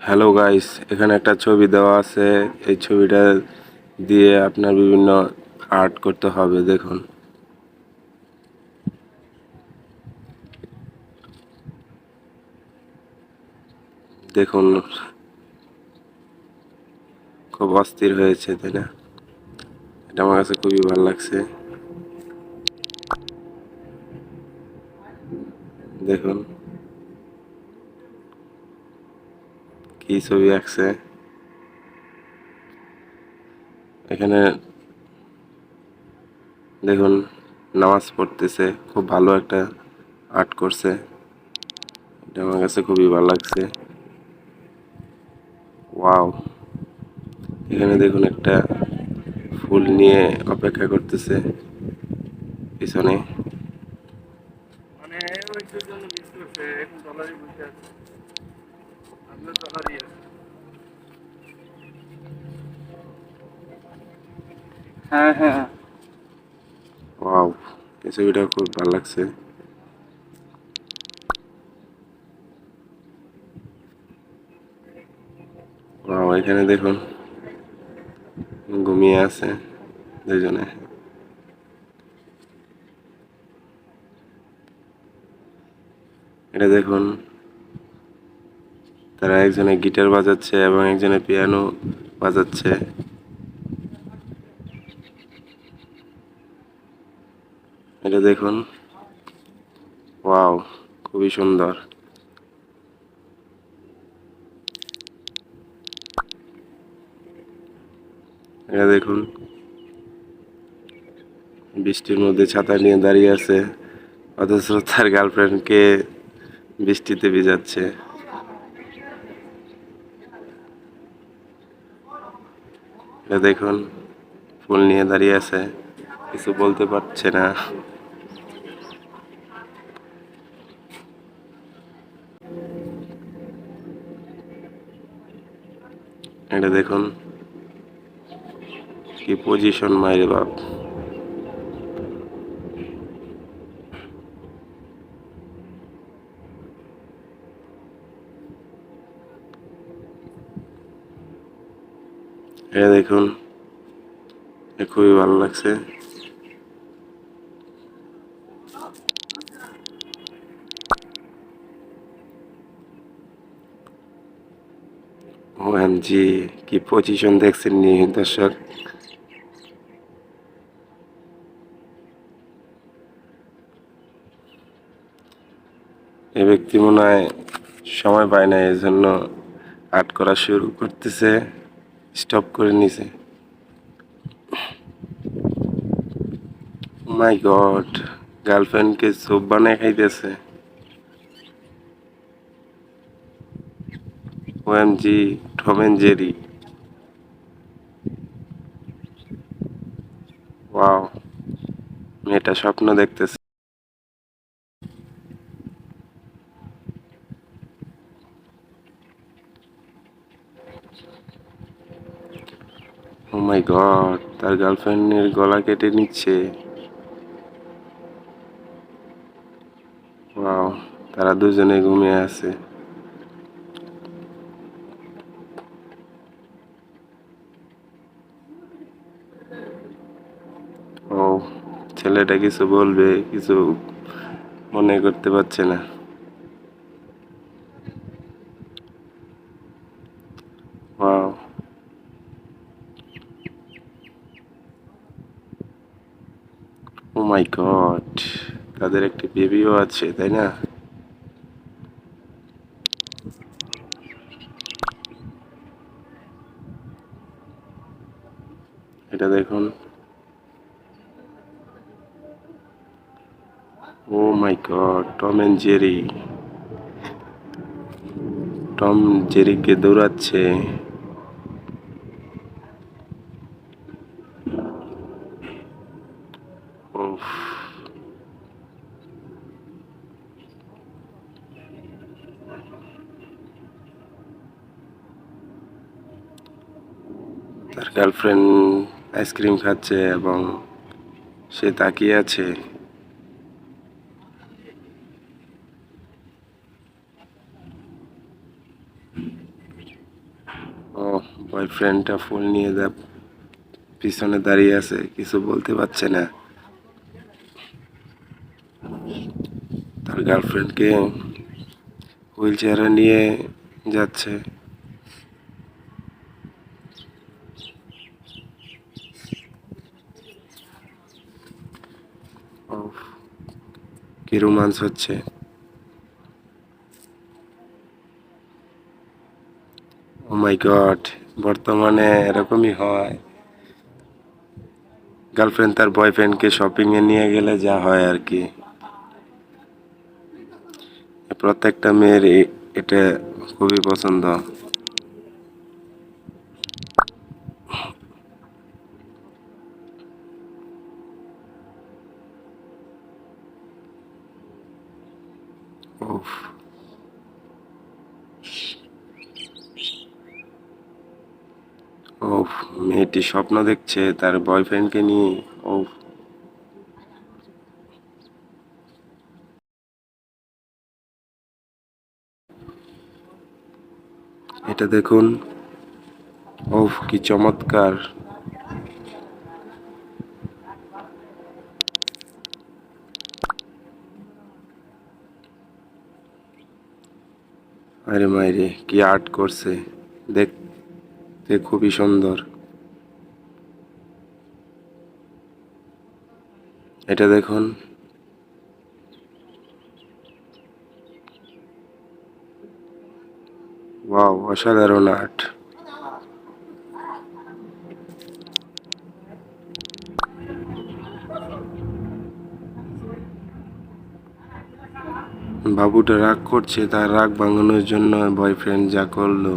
Hello guys, এখানে একটা ছবি দেওয়া আছে। এই ছবিটা দিয়ে আপনার বিভিন্ন আর্ট করতে হবে। দেখুন, দেখুন, খুব অস্থির হয়েছে, তাই না? এটা আমার কাছে খুবই ভালো লাগছে। দেখুন কি ছবি আঁকছে। এখানে দেখুন নামাজ পড়তেছে, খুব ভালো একটা আর্ট করছে। এটা আমার কাছে খুবই ভালো লাগছে। ওয়াও! এখানে দেখুন একটা ফুল নিয়ে অপেক্ষা করতেছে পিছনে। হ্যাঁ হ্যাঁ ওয়াও! এই ছবিটা খুব ভালো লাগছে। ওয়াও! এখানে দেখুন ঘুমিয়ে আছে দুজনে। এটা দেখুন, তারা একজনে গিটার বাজাচ্ছে এবং একজনে পিয়ানো বাজাচ্ছে। এটা দেখুন, ওয়াও! খুবই সুন্দর। এটা দেখুন, বৃষ্টির মধ্যে ছাতা নিয়ে দাঁড়িয়ে আছে, অথচ তার গার্লফ্রেন্ডকে বৃষ্টিতে ভিজাচ্ছে। এটা দেখুন, ফুল নিয়ে দাঁড়িয়ে আছে, কিছু বলতে পারছে না। এটা দেখুন কি পজিশন, মাইরে বাপ! এটা দেখুন, খুবই ভালো লাগছে। ওএমজি, কি পজিশন দেখছেন নি দর্শক? এই ব্যক্তি মনে হয় সময় পায় না, এই জন্য আর্ট করা শুরু করতেছে, স্টপ করে নিছে। মাই গড, গার্লফ্রেন্ডকে স্যুপ বানায় খাইতেছে। OMG, Tom and Jerry. Wow! মেয়েটা স্বপ্ন দেখতেছে। ও মাই গড, তার গার্লফ্রেন্ডের গলা কেটে নিচ্ছে। ওয়াও! তারা দুজনে ঘুমিয়ে আছে। ও, ছেলেটা কিছু বলবে, কিছু মনে করতে পারছে না। ওয়াও! ও মাই গড, তাদের একটি বেবিও আছে, তাই না? এটা দেখুন, oh my god, Tom and Jerry. Tom জেরিকে দৌড়াচ্ছে। উফ, তার গার্লফ্রেন্ড আইসক্রিম খাচ্ছে এবং সে তাকিয়ে আছে। বয়ফ্রেন্ডটা ফুল নিয়ে পিছনে দাঁড়িয়ে আছে, কিছু বলতে পারছে না। তার গার্লফ্রেন্ডকে হুইল চেয়ারে নিয়ে যাচ্ছে। উফ, কি রোমান্স হচ্ছে। ও মাই গড, বর্তমানে এরকমই হয়। গার্লফ্রেন্ড তার বয়ফ্রেন্ডকে শপিং এ নিয়ে গেলে যা হয় আর কি। প্রত্যেকটা মেয়ের এটা খুবই পছন্দ। উফ, উফ, মেয়েটি স্বপ্ন দেখছে তার বয়ফ্রেন্ডকে নিয়ে। উফ, এটা দেখুন। উফ, কি চমৎকার। আরে মাইরে, কি আর্ট করছে, দেখতে খুবই সুন্দর। এটা দেখুন। ওয়াও, অসাধারণ আর্ট। বাবুটা রাগ করছে, তার রাগ ভাঙানোর জন্য বয়ফ্রেন্ড যা করলো।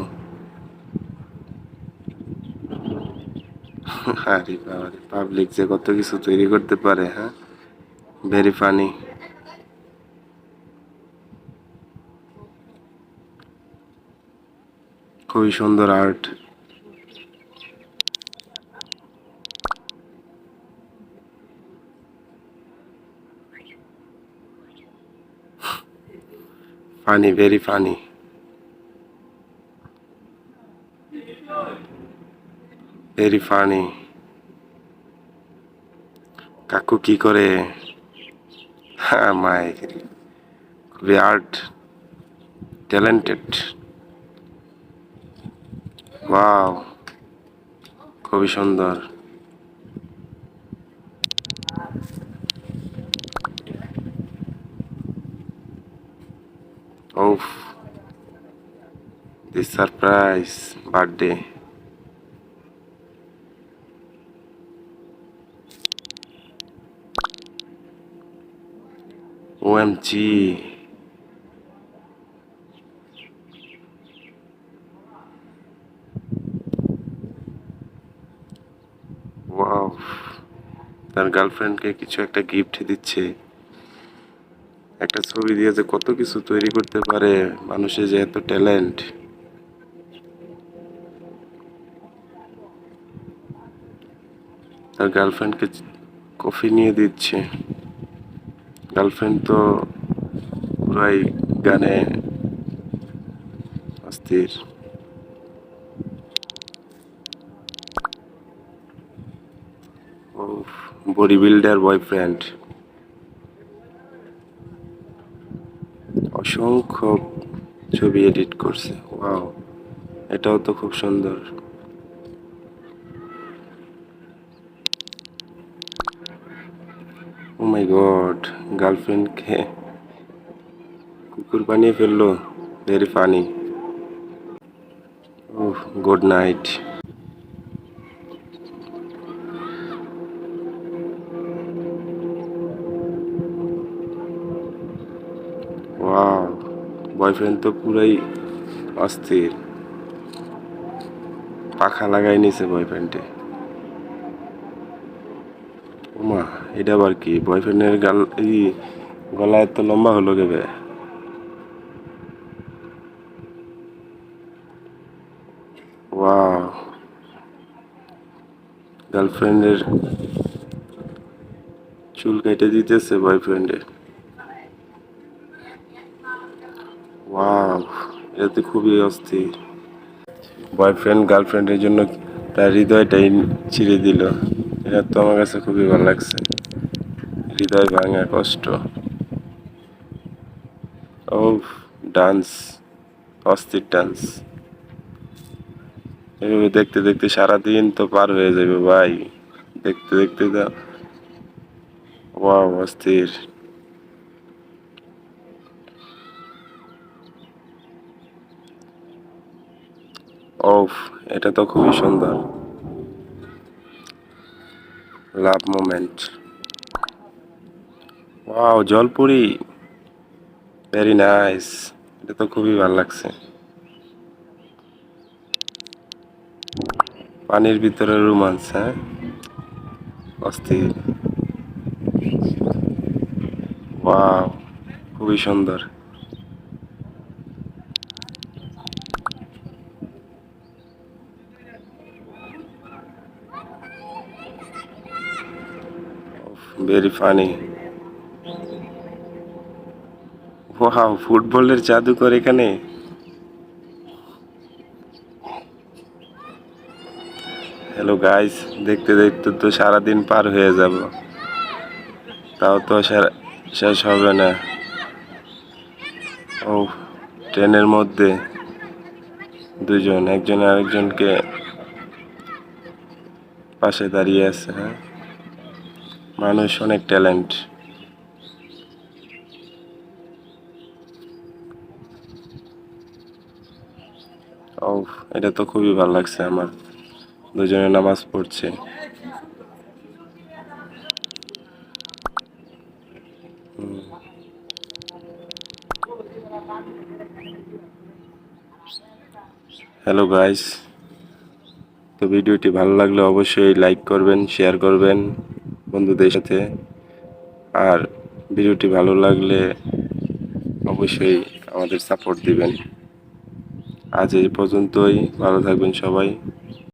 আরে বাবারে, পাবলিক যে কত কিছু তৈরি করতে পারে, হ্যাঁ। Very funny. খুবই সুন্দর art. Funny, very funny. Very funny. কাকু কি করে? হ্যাঁ মাই, খুবই আর্ট ট্যালেন্টেড। ওয়াও, খুবই সুন্দর। ওফ, this surprise birthday. OMG. Wow, তার গার্লফ্রেন্ডকে কিছু একটা গিফট দিচ্ছে। একটা ছবি দিয়ে যে কত কিছু তৈরি করতে পারে, মানুষের যে এত ট্যালেন্ট। তার গার্লফ্রেন্ডকে কফি নিয়ে দিচ্ছে। গার্লফ্রেন্ড তো পুরাই গানে অস্থির। ও, বডি বিল্ডার বয়ফ্রেন্ড। অসংখ্য ছবি এডিট করছে। ওয়াও, এটাও তো খুব সুন্দর। ও মাই গড, গার্লফ্রেন্ডকে কুকুর বানিয়ে ফেললো। Very funny. Oh, good night. Wow, boyfriend তো পুরাই অস্থির। পাখা লাগাই নিছে বয়ফ্রেন্ডে। ওমা, এটা আবার কি? বয়ফ্রেন্ডের গলা এত লম্বা হলো কেবে? ওয়াও, গার্লফ্রেন্ডের চুল কেটে দিতেছে বয়ফ্রেন্ডে। ওয়াও, এটা তো খুবই অস্থির। বয়ফ্রেন্ড গার্লফ্রেন্ডের জন্য তার হৃদয়টাই ছিঁড়ে দিল। এটা তো আমার কাছে খুবই ভালো লাগছে। হৃদয় ভাঙা কষ্ট। ও, ডান্স, অস্থির ডান্স। এভাবে দেখতে দেখতে সারাদিন তো পার হয়ে যাবে ভাই। দেখতে দেখতে তো ওয়াও, অস্থির। ওফ, এটা তো খুবই সুন্দর। Love moment. ওয়াও, জলপুরি, ভেরি নাইস। এটা তো খুবই ভালো লাগছে। পানির ভিতরে রোমান্স, হ্যাঁ, অস্থির। ওয়াও, খুবই সুন্দর। Very funny. ওয়াও, ফুটবলের জাদুকর এখানে। হ্যালো গাইস, দেখতে দেখতে তো সারাদিন পার হয়ে যাব, তাও তো শেষ হবে না। ও, ট্রেনের মধ্যে দুজন, একজন আরেকজনকে পাশে দাঁড়িয়ে আছে, হ্যাঁ। মানুষ অনেক ট্যালেন্ট। ও, এটা তো খুবই ভালো লাগছে আমার। দুজনে নামাজ পড়ছে। হ্যালো গাইস, তো ভিডিওটি ভালো লাগলে অবশ্যই লাইক করবেন, শেয়ার করবেন বন্ধুদের সাথে। আর ভিডিওটি ভালো লাগলে অবশ্যই আমাদের সাপোর্ট দিবেন। আজ এই পর্যন্তই, ভালো থাকবেন সবাই।